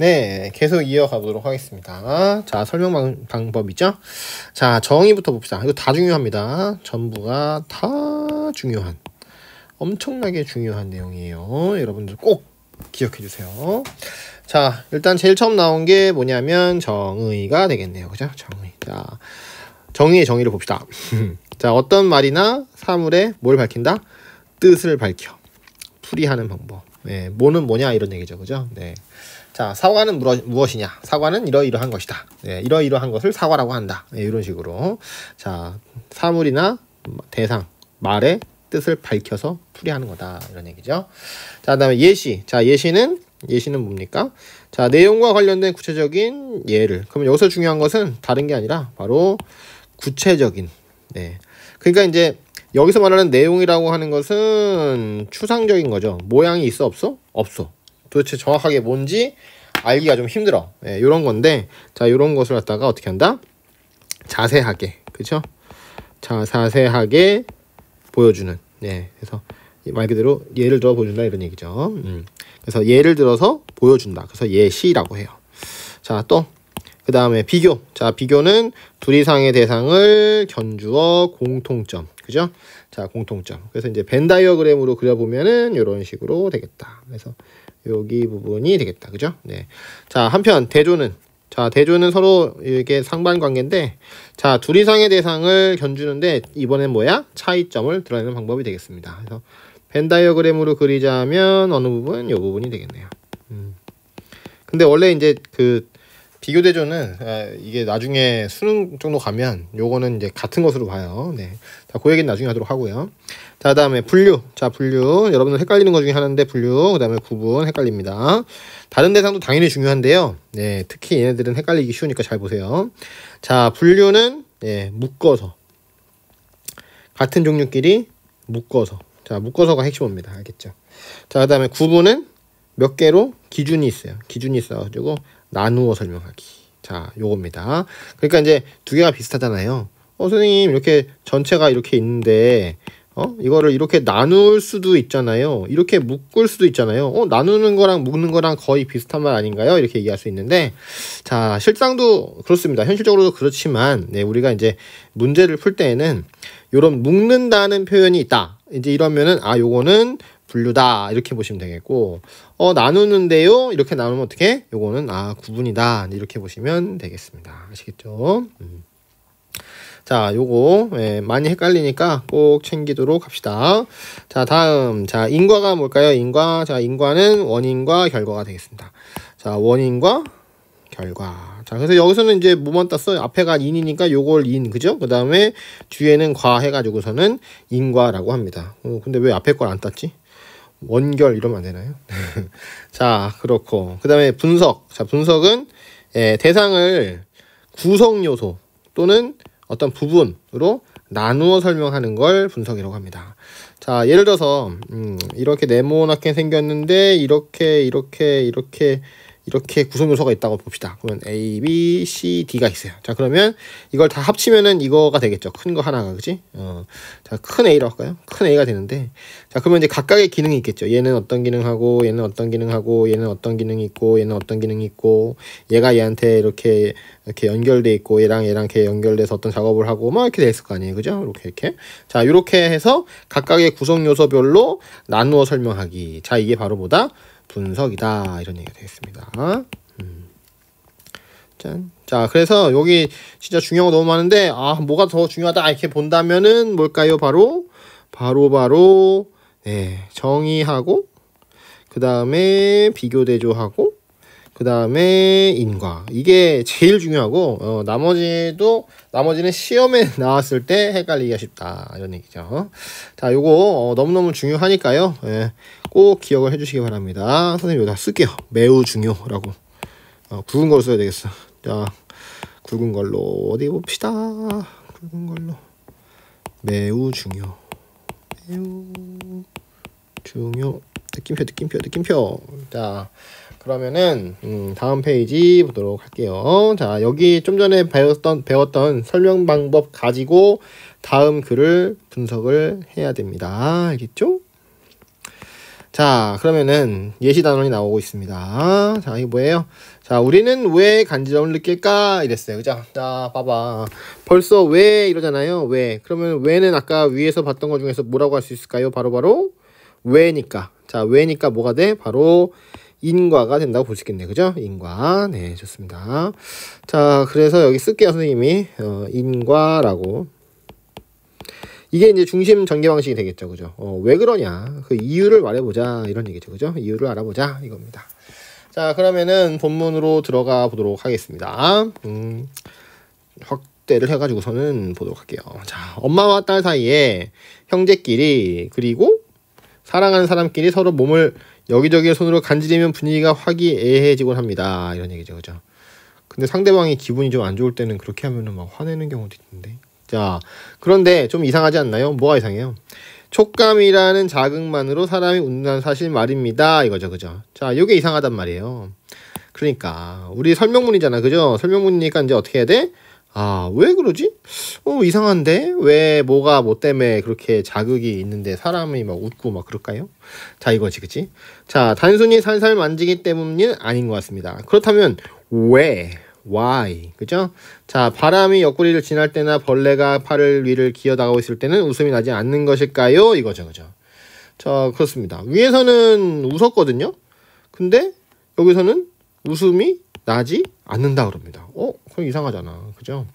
네, 계속 이어가도록 하겠습니다. 자, 설명 방법이죠. 자, 정의부터 봅시다. 이거 다 중요합니다. 전부가 다 중요한, 엄청나게 중요한 내용이에요. 여러분들 꼭 기억해 주세요. 자, 일단 제일 처음 나온 게 뭐냐면 정의가 되겠네요. 그죠? 정의. 자, 정의의 정의를 봅시다. 자, 어떤 말이나 사물에 뭘 밝힌다? 뜻을 밝혀. 풀이하는 방법. 네, 뭐는 뭐냐 이런 얘기죠. 그죠? 네. 자, 사과는 무엇이냐? 사과는 이러이러한 것이다. 네, 이러이러한 것을 사과라고 한다. 네, 이런 식으로. 자, 사물이나 대상, 말의 뜻을 밝혀서 풀이하는 거다. 이런 얘기죠. 자, 그다음에 예시. 자, 예시는 뭡니까? 자, 내용과 관련된 구체적인 예를. 그럼 여기서 중요한 것은 다른 게 아니라 바로 구체적인. 네. 그러니까 이제 여기서 말하는 내용이라고 하는 것은 추상적인 거죠. 모양이 있어 없어? 없어. 도대체 정확하게 뭔지 알기가 좀 힘들어. 예, 이런 건데, 자, 이런 것을 갖다가 어떻게 한다? 자세하게, 그죠? 자, 자세하게 보여주는. 예, 그래서 말 그대로 예를 들어 보여준다 이런 얘기죠. 그래서 예를 들어서 보여준다. 그래서 예시라고 해요. 자, 또 그 다음에 비교. 자, 비교는 둘 이상의 대상을 견주어 공통점. 그죠? 자, 공통점. 그래서 이제 벤 다이어그램으로 그려보면은 이런 식으로 되겠다. 그래서 여기 부분이 되겠다. 그죠? 네. 자, 한편 대조는. 자, 대조는 서로 이게 상반관계인데, 자, 둘 이상의 대상을 견주는데 이번엔 뭐야? 차이점을 드러내는 방법이 되겠습니다. 그래서 벤 다이어그램으로 그리자면 어느 부분? 이 부분이 되겠네요. 근데 원래 이제 그 비교 대조는 이게 나중에 수능 정도 가면 요거는 이제 같은 것으로 봐요. 네. 자, 그 얘기는 나중에 하도록 하고요. 자, 그다음에 분류. 자, 분류. 여러분들 헷갈리는 것 중에 하나인데 분류. 그다음에 구분 헷갈립니다. 다른 대상도 당연히 중요한데요. 네, 특히 얘네들은 헷갈리기 쉬우니까 잘 보세요. 자, 분류는 묶어서 같은 종류끼리 묶어서. 자, 묶어서가 핵심입니다. 알겠죠? 자, 그다음에 구분은 몇 개로 기준이 있어요. 기준이 있어가지고 나누어 설명하기. 자, 요겁니다. 그러니까 이제 두 개가 비슷하잖아요. 선생님, 이렇게 전체가 이렇게 있는데, 이거를 이렇게 나눌 수도 있잖아요. 이렇게 묶을 수도 있잖아요. 나누는 거랑 묶는 거랑 거의 비슷한 말 아닌가요? 이렇게 얘기할 수 있는데, 자, 실상도 그렇습니다. 현실적으로도 그렇지만, 네, 우리가 이제 문제를 풀 때에는 요런 묶는다는 표현이 있다. 이제 이러면은, 요거는 분류다. 이렇게 보시면 되겠고, 나누는데요. 이렇게 나누면 어떻게? 요거는, 구분이다. 이렇게 보시면 되겠습니다. 아시겠죠? 자, 요거, 많이 헷갈리니까 꼭 챙기도록 합시다. 자, 다음. 자, 인과가 뭘까요? 인과. 자, 인과는 원인과 결과가 되겠습니다. 자, 원인과 결과. 자, 그래서 여기서는 이제 뭐만 땄어요? 앞에가 인이니까 요걸 인, 그죠? 그 다음에 뒤에는 과 해가지고서는 인과라고 합니다. 근데 왜 앞에 걸 안 땄지? 원결 이러면 안 되나요? 자, 그렇고. 그 다음에 분석. 자, 분석은 대상을 구성 요소 또는 어떤 부분으로 나누어 설명하는 걸 분석이라고 합니다. 자, 예를 들어서 이렇게 네모나게 생겼는데 이렇게 구성 요소가 있다고 봅시다. 그러면 A, B, C, D가 있어요. 자, 그러면 이걸 다 합치면은 이거가 되겠죠. 큰 거 하나가, 그지? 자, 큰 A라고 할까요? 큰 A가 되는데, 자, 그러면 이제 각각의 기능이 있겠죠. 얘는 어떤 기능하고, 얘는 어떤 기능하고, 얘는 어떤 기능이 있고, 얘는 어떤 기능이 있고, 얘가 얘한테 이렇게 연결돼 있고, 얘랑 이렇게 연결돼서 어떤 작업을 하고, 막 이렇게 돼 있을 거 아니에요. 그죠? 이렇게. 자, 이렇게 해서 각각의 구성 요소별로 나누어 설명하기. 자, 이게 바로 뭐다? 분석이다. 이런 얘기가 되겠습니다. 짠. 자, 그래서 여기 진짜 중요한 거 너무 많은데, 뭐가 더 중요하다. 이렇게 본다면은 뭘까요? 바로, 정의하고, 그 다음에 비교 대조하고, 그 다음에 인과. 이게 제일 중요하고, 나머지는 시험에 나왔을 때 헷갈리기가 쉽다. 이런 얘기죠. 자, 요거, 너무너무 중요하니까요. 꼭 기억을 해주시기 바랍니다. 선생님 여기다 쓸게요. 매우 중요라고. 굵은 걸로 써야 되겠어. 자, 굵은 걸로 어디 봅시다. 굵은 걸로. 매우 중요. 느낌표. 자, 그러면은 다음 페이지 보도록 할게요. 자, 여기 좀 전에 배웠던 설명 방법 가지고 다음 글을 분석을 해야 됩니다. 알겠죠? 자, 그러면은 예시 단원이 나오고 있습니다. 자, 이게 뭐예요? 자, 우리는 왜 간지러움을 느낄까? 이랬어요. 그죠? 자, 봐봐. 벌써 왜 이러잖아요. 왜. 그러면 왜는 아까 위에서 봤던 것 중에서 뭐라고 할 수 있을까요? 바로 왜니까. 자, 왜니까 뭐가 돼? 바로 인과가 된다고 볼 수 있겠네요. 그죠? 인과. 네, 좋습니다. 자, 그래서 여기 쓸게요, 선생님이. 인과라고. 이게 이제 중심 전개 방식이 되겠죠. 그죠? 왜 그러냐. 그 이유를 말해보자. 이런 얘기죠. 그죠? 이유를 알아보자. 이겁니다. 자, 그러면은 본문으로 들어가 보도록 하겠습니다. 확대를 해가지고서는 보도록 할게요. 자, 엄마와 딸 사이에 형제끼리 그리고 사랑하는 사람끼리 서로 몸을 여기저기 손으로 간지리면 분위기가 화기애애해지곤 합니다. 이런 얘기죠. 그죠? 근데 상대방이 기분이 좀 안 좋을 때는 그렇게 하면은 막 화내는 경우도 있는데. 자, 그런데 좀 이상하지 않나요? 뭐가 이상해요? 촉감이라는 자극만으로 사람이 웃는다는 사실 말입니다. 이거죠. 그죠? 자, 요게 이상하단 말이에요. 그러니까 우리 설명문이잖아. 그죠? 설명문이니까 이제 어떻게 해야 돼? 아, 왜 그러지? 이상한데? 왜 뭐가 뭐 때문에 그렇게 자극이 있는데 사람이 막 웃고 막 그럴까요? 자, 이거지. 그치? 자, 단순히 살살 만지기 때문은 아닌 것 같습니다. 그렇다면 왜? Why? 그죠? 자, 바람이 옆구리를 지날 때나 벌레가 팔을 위를 기어다가고 있을 때는 웃음이 나지 않는 것일까요? 이거죠. 그죠? 자, 그렇습니다. 위에서는 웃었거든요? 근데 여기서는 웃음이 나지 않는다 그럽니다. 그럼 이상하잖아. 그죠?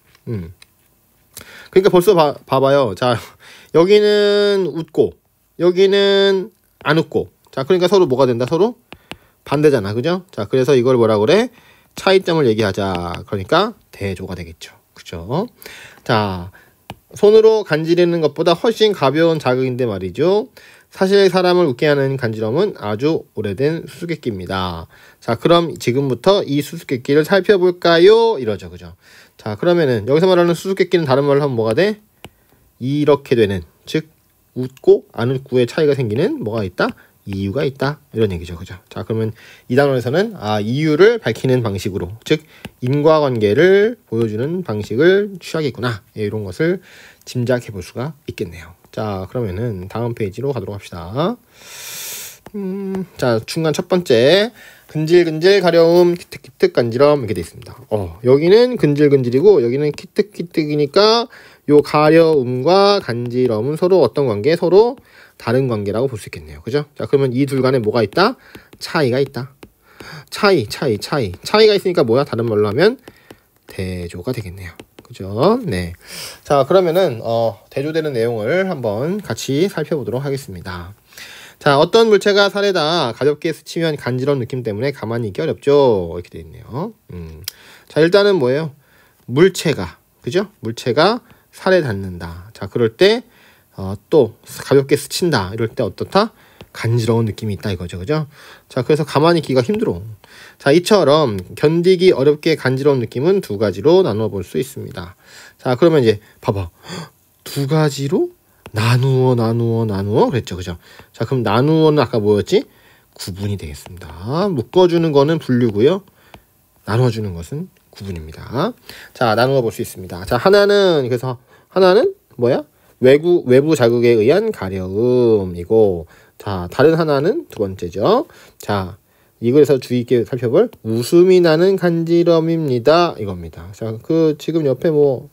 그러니까 벌써 봐봐요. 자, 여기는 웃고 여기는 안 웃고. 자, 그러니까 서로 뭐가 된다? 서로 반대잖아. 그죠? 자, 그래서 이걸 뭐라 그래? 차이점을 얘기하자. 그러니까 대조가 되겠죠. 그죠? 자, 손으로 간지르는 것보다 훨씬 가벼운 자극인데 말이죠. 사실 사람을 웃게 하는 간지럼은 아주 오래된 수수께끼입니다. 자, 그럼 지금부터 이 수수께끼를 살펴볼까요? 이러죠. 그죠? 자, 그러면은 여기서 말하는 수수께끼는 다른 말로 하면 뭐가 돼? 이렇게 되는, 즉 웃고 안 웃고의 차이가 생기는 뭐가 있다? 이유가 있다. 이런 얘기죠. 그죠? 자, 그러면 이 단원에서는 이유를 밝히는 방식으로, 즉 인과관계를 보여주는 방식을 취하겠구나. 이런 것을 짐작해 볼 수가 있겠네요. 자, 그러면은 다음 페이지로 가도록 합시다. 자, 중간 첫 번째 근질근질 가려움, 키특키특 간지럼 이렇게 돼 있습니다. 여기는 근질근질이고 여기는 키특키특이니까 요 가려움과 간지럼은 서로 어떤 관계? 서로 다른 관계라고 볼 수 있겠네요. 그죠? 자, 그러면 이 둘 간에 뭐가 있다? 차이가 있다. 차이가 있으니까 뭐야? 다른 말로 하면 대조가 되겠네요. 그죠? 네. 자, 그러면은 대조되는 내용을 한번 같이 살펴보도록 하겠습니다. 자, 어떤 물체가 살에다 가볍게 스치면 간지러운 느낌 때문에 가만히 있기 어렵죠. 이렇게 되어 있네요. 자, 일단은 뭐예요? 물체가, 그죠? 물체가 살에 닿는다. 자, 그럴 때 또 가볍게 스친다. 이럴 때 어떻다? 간지러운 느낌이 있다 이거죠. 그죠? 자, 그래서 가만히 있기가 힘들어. 자, 이처럼 견디기 어렵게 간지러운 느낌은 두 가지로 나누어 볼 수 있습니다. 자, 그러면 이제 봐봐. 두 가지로 나누어 그랬죠. 그죠? 자, 그럼 나누어는 아까 뭐였지? 구분이 되겠습니다. 묶어주는 거는 분류고요. 나눠주는 것은 구분입니다. 자, 나누어 볼 수 있습니다. 자, 그래서 하나는 뭐야? 외부 자극에 의한 가려움이고, 자, 다른 하나는 두 번째죠. 자, 이거에서 주의 있게 살펴볼 웃음이 나는 간지럼입니다. 이겁니다. 자, 지금 옆에 뭐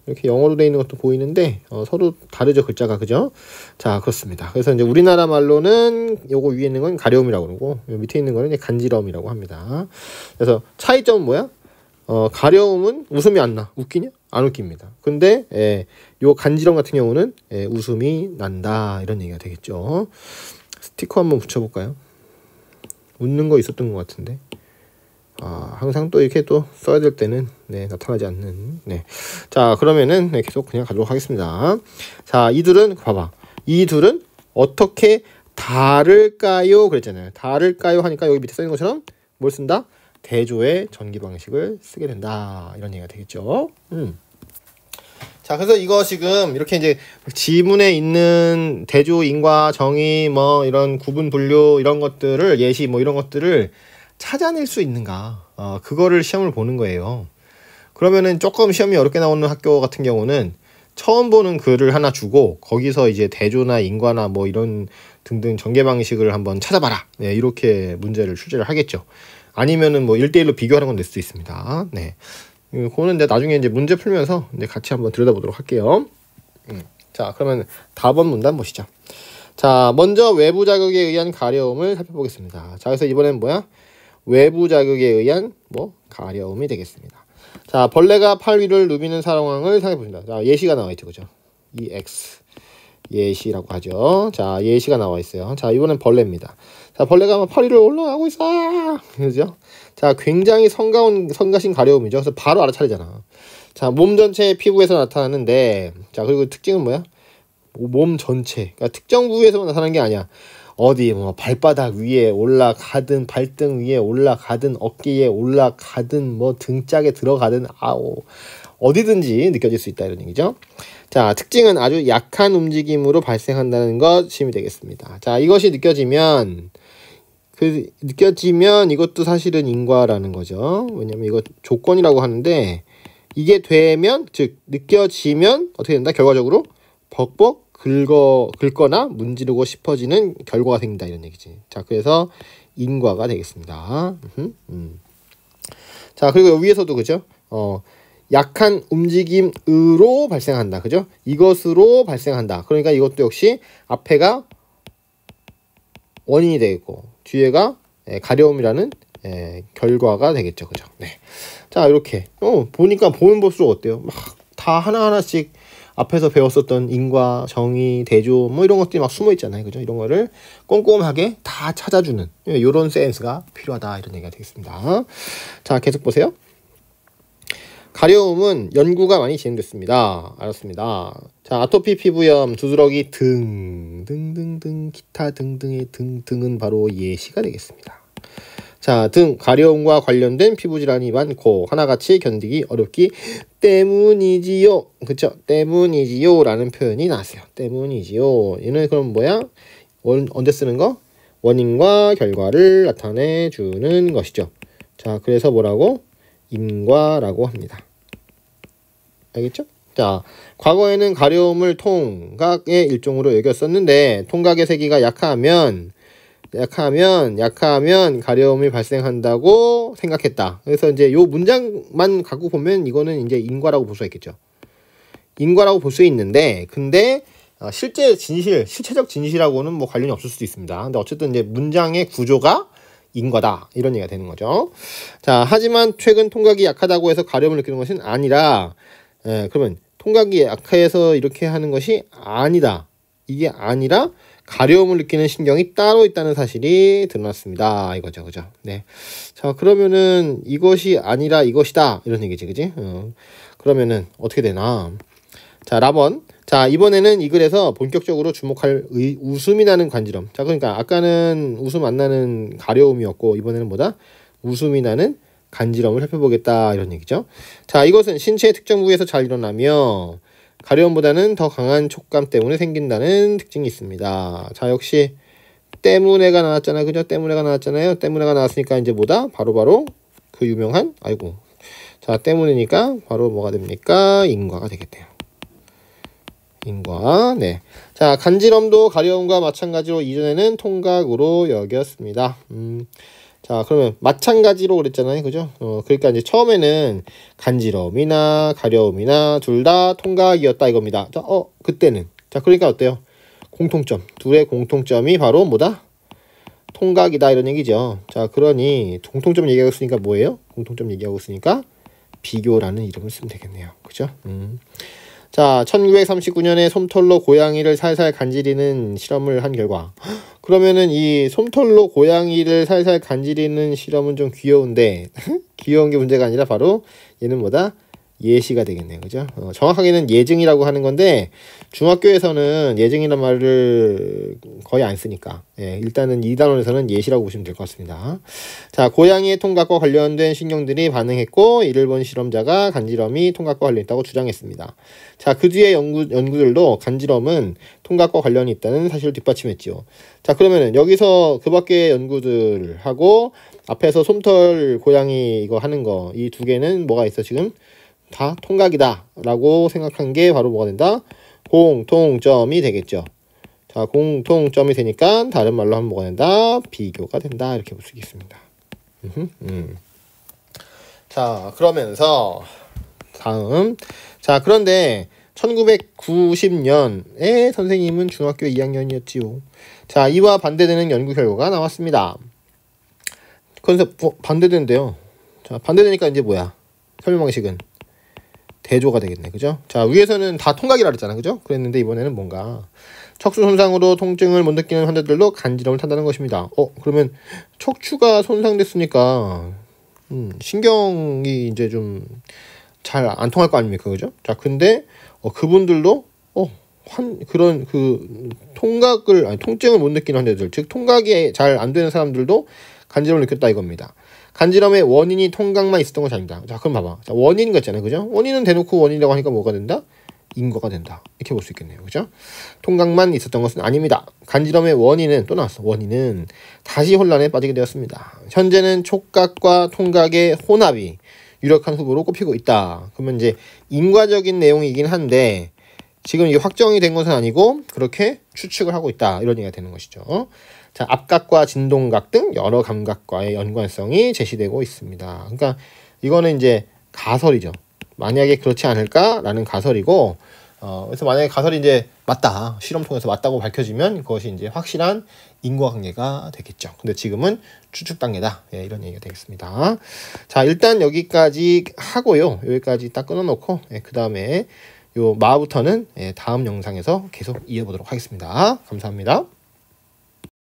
이렇게 영어로 되어 있는 것도 보이는데 서로 다르죠, 글자가. 그죠? 자, 그렇습니다. 그래서 이제 우리나라 말로는 요거 위에 있는 건 가려움이라고 그러고 요 밑에 있는 거는 이제 간지럼이라고 합니다. 그래서 차이점은 뭐야? 가려움은 웃음이 안 나. 웃기냐? 안 웃깁니다. 근데 요 간지럼 같은 경우는 웃음이 난다. 이런 얘기가 되겠죠. 스티커 한번 붙여볼까요? 웃는 거 있었던 것 같은데. 항상 또 이렇게 또 써야 될 때는 나타나지 않는. 자, 그러면은 계속 그냥 가도록 하겠습니다. 자, 이 둘은 봐봐. 이 둘은 어떻게 다를까요? 그랬잖아요. 다를까요? 하니까 여기 밑에 써 있는 것처럼 뭘 쓴다? 대조의 전기 방식을 쓰게 된다. 이런 얘기가 되겠죠. 자, 그래서 이거 지금 이렇게 이제 지문에 있는 대조, 인과, 정의, 뭐 이런 구분, 분류 이런 것들을 예시 뭐 이런 것들을 찾아낼 수 있는가? 그거를 시험을 보는 거예요. 그러면은 조금 시험이 어렵게 나오는 학교 같은 경우는 처음 보는 글을 하나 주고 거기서 이제 대조나 인과나 뭐 이런 등등 전개 방식을 한번 찾아봐라. 네, 이렇게 문제를 출제를 하겠죠. 아니면은 뭐 1대1로 비교하는 건 될 수도 있습니다. 네. 그거는 이제 나중에 이제 문제 풀면서 이제 같이 한번 들여다보도록 할게요. 자, 그러면 답원 문단 보시죠. 자, 먼저 외부 자극에 의한 가려움을 살펴보겠습니다. 자, 그래서 이번엔 뭐야? 외부 자극에 의한 뭐 가려움이 되겠습니다. 자, 벌레가 팔 위를 누비는 상황을 생각해봅니다. 자, 예시가 나와 있죠, 그죠? EX 예시라고 하죠. 자, 예시가 나와 있어요. 자, 이번엔 벌레입니다. 자, 벌레가 팔 위를 올라가고 있어. 그죠? 자, 굉장히 성가신 가려움이죠. 그래서 바로 알아차리잖아. 자, 몸 전체의 피부에서 나타나는데, 자, 그리고 특징은 뭐야? 몸 전체. 그러니까 특정 부위에서만 나타나는 게 아니야. 어디 뭐 발바닥 위에 올라가든 발등 위에 올라가든 어깨에 올라가든 뭐 등짝에 들어가든 어디든지 느껴질 수 있다 이런 얘기죠. 자, 특징은 아주 약한 움직임으로 발생한다는 것이 되겠습니다. 자, 이것이 느껴지면 이것도 사실은 인과라는 거죠. 왜냐면 이거 조건이라고 하는데 이게 되면 즉 느껴지면 어떻게 된다? 결과적으로 벅벅 긁거나 문지르고 싶어지는 결과가 생긴다 이런 얘기지. 자, 그래서 인과가 되겠습니다. 자, 그리고 위에서도 그죠? 약한 움직임으로 발생한다. 그죠? 이것으로 발생한다. 그러니까 이것도 역시 앞에가 원인이 되겠고 뒤에가 가려움이라는 결과가 되겠죠. 그죠? 네. 자, 이렇게 보니까 보면 볼수록 어때요? 막 다 하나하나씩 앞에서 배웠었던 인과, 정의, 대조 뭐 이런 것들이 막 숨어 있잖아요. 그죠? 이런 거를 꼼꼼하게 다 찾아주는 이런 센스가 필요하다 이런 얘기가 되겠습니다. 자, 계속 보세요. 가려움은 연구가 많이 진행됐습니다. 알았습니다. 자, 아토피 피부염, 두드러기 등등등등 기타 등등의 등등은 바로 예시가 되겠습니다. 자, 등 가려움과 관련된 피부 질환이 많고 하나같이 견디기 어렵기 때문이지요. 그쵸? 때문이지요 라는 표현이 나왔어요. 때문이지요. 얘는 그럼 뭐야? 언제 쓰는 거? 원인과 결과를 나타내 주는 것이죠. 자, 그래서 뭐라고? 인과라고 합니다. 알겠죠? 자, 과거에는 가려움을 통각의 일종으로 여겼었는데 통각의 세기가 약하면 가려움이 발생한다고 생각했다. 그래서 이제 요 문장만 갖고 보면 이거는 이제 인과라고 볼 수 있겠죠. 인과라고 볼 수 있는데, 근데 실체적 진실하고는 뭐 관련이 없을 수도 있습니다. 근데 어쨌든 이제 문장의 구조가 인과다 이런 얘기가 되는 거죠. 자, 하지만 최근 통각이 약하다고 해서 가려움을 느끼는 것은 아니라, 그러면 통각이 약해서 이렇게 하는 것이 아니다. 이게 아니라 가려움을 느끼는 신경이 따로 있다는 사실이 드러났습니다. 이거죠, 그죠? 네. 자, 그러면은 이것이 아니라 이것이다 이런 얘기지, 그지? 그러면은 어떻게 되나? 자, 라번. 자, 이번에는 이 글에서 본격적으로 주목할 웃음이 나는 간지럼. 자, 그러니까 아까는 웃음 안 나는 가려움이었고 이번에는 뭐다? 웃음이 나는 간지럼을 살펴보겠다 이런 얘기죠. 자, 이것은 신체의 특정 부위에서 잘 일어나며 가려움보다는 더 강한 촉감 때문에 생긴다는 특징이 있습니다. 자, 역시 때문에가 나왔잖아요. 그죠? 때문에가 나왔잖아요. 때문에가 나왔으니까 이제 뭐다? 바로 그 유명한 자, 때문이니까 바로 뭐가 됩니까? 인과가 되겠대요. 인과. 네. 자, 간지럼도 가려움과 마찬가지로 이전에는 통각으로 여겼습니다. 자, 그러면 마찬가지로 그랬잖아요. 그죠? 그러니까 이제 처음에는 간지럼이나 가려움이나 둘 다 통각이었다 이겁니다. 자, 그때는. 자, 그러니까 어때요? 공통점. 둘의 공통점이 바로 뭐다? 통각이다 이런 얘기죠. 자, 그러니 공통점 얘기하고 있으니까 뭐예요? 공통점 얘기하고 있으니까 비교라는 이름을 쓰면 되겠네요. 그죠? 자, 1939년에 솜털로 고양이를 살살 간지리는 실험을 한 결과, 그러면은 이 솜털로 고양이를 살살 간지리는 실험은 좀 귀여운데 귀여운 게 문제가 아니라 바로 얘는 뭐다? 예시가 되겠네요. 그죠? 정확하게는 예증이라고 하는 건데 중학교에서는 예증이란 말을 거의 안 쓰니까 일단은 이 단원에서는 예시라고 보시면 될 것 같습니다. 자, 고양이의 통각과 관련된 신경들이 반응했고 이를 본 실험자가 간지럼이 통각과 관련있다고 주장했습니다. 자, 그 뒤에 연구들도 간지럼은 통각과 관련이 있다는 사실을 뒷받침했지요. 자, 그러면은 여기서 그 밖의 연구들하고 앞에서 솜털 고양이 이거 하는 거 이 두 개는 뭐가 있어 지금? 다 통각이다 라고 생각한 게 바로 뭐가 된다? 공통점이 되겠죠. 자, 공통점이 되니까 다른 말로 하면 뭐가 된다? 비교가 된다. 이렇게 볼 수 있겠습니다. 자, 그러면서 다음. 자, 그런데 1990년에 선생님은 중학교 2학년이었지요. 자, 이와 반대되는 연구 결과가 나왔습니다. 컨셉 반대되는데요. 자, 반대되니까 이제 뭐야? 설명 방식은 대조가 되겠네. 그죠? 자, 위에서는 다 통각이라 그랬잖아. 그죠? 그랬는데 이번에는 뭔가 척추 손상으로 통증을 못 느끼는 환자들도 간지럼을 탄다는 것입니다. 그러면 척추가 손상됐으니까 신경이 이제 좀 잘 안 통할 거 아닙니까? 그죠? 자, 근데 그분들도 그런 통증을 못 느끼는 환자들, 즉 통각이 잘 안 되는 사람들도 간지럼을 느꼈다 이겁니다. 간지럼의 원인이 통각만 있었던 것이 아닙니다. 자, 그럼 봐봐. 자, 원인 같잖아요. 그죠? 원인은 대놓고 원인이라고 하니까 뭐가 된다? 인과가 된다. 이렇게 볼 수 있겠네요. 그죠? 통각만 있었던 것은 아닙니다. 간지럼의 원인은 또 나왔어. 원인은 다시 혼란에 빠지게 되었습니다. 현재는 촉각과 통각의 혼합이 유력한 후보로 꼽히고 있다. 그러면 이제 인과적인 내용이긴 한데 지금 이게 확정이 된 것은 아니고 그렇게 추측을 하고 있다. 이런 얘기가 되는 것이죠. 자, 압각과 진동각 등 여러 감각과의 연관성이 제시되고 있습니다. 그러니까 이거는 이제 가설이죠. 만약에 그렇지 않을까라는 가설이고, 그래서 만약에 가설이 이제 맞다, 실험 통해서 맞다고 밝혀지면 그것이 이제 확실한 인과관계가 되겠죠. 근데 지금은 추측 단계다. 예, 이런 얘기가 되겠습니다. 자, 일단 여기까지 하고요. 여기까지 딱 끊어놓고, 그 다음에 요 마부터는 다음 영상에서 계속 이어보도록 하겠습니다. 감사합니다.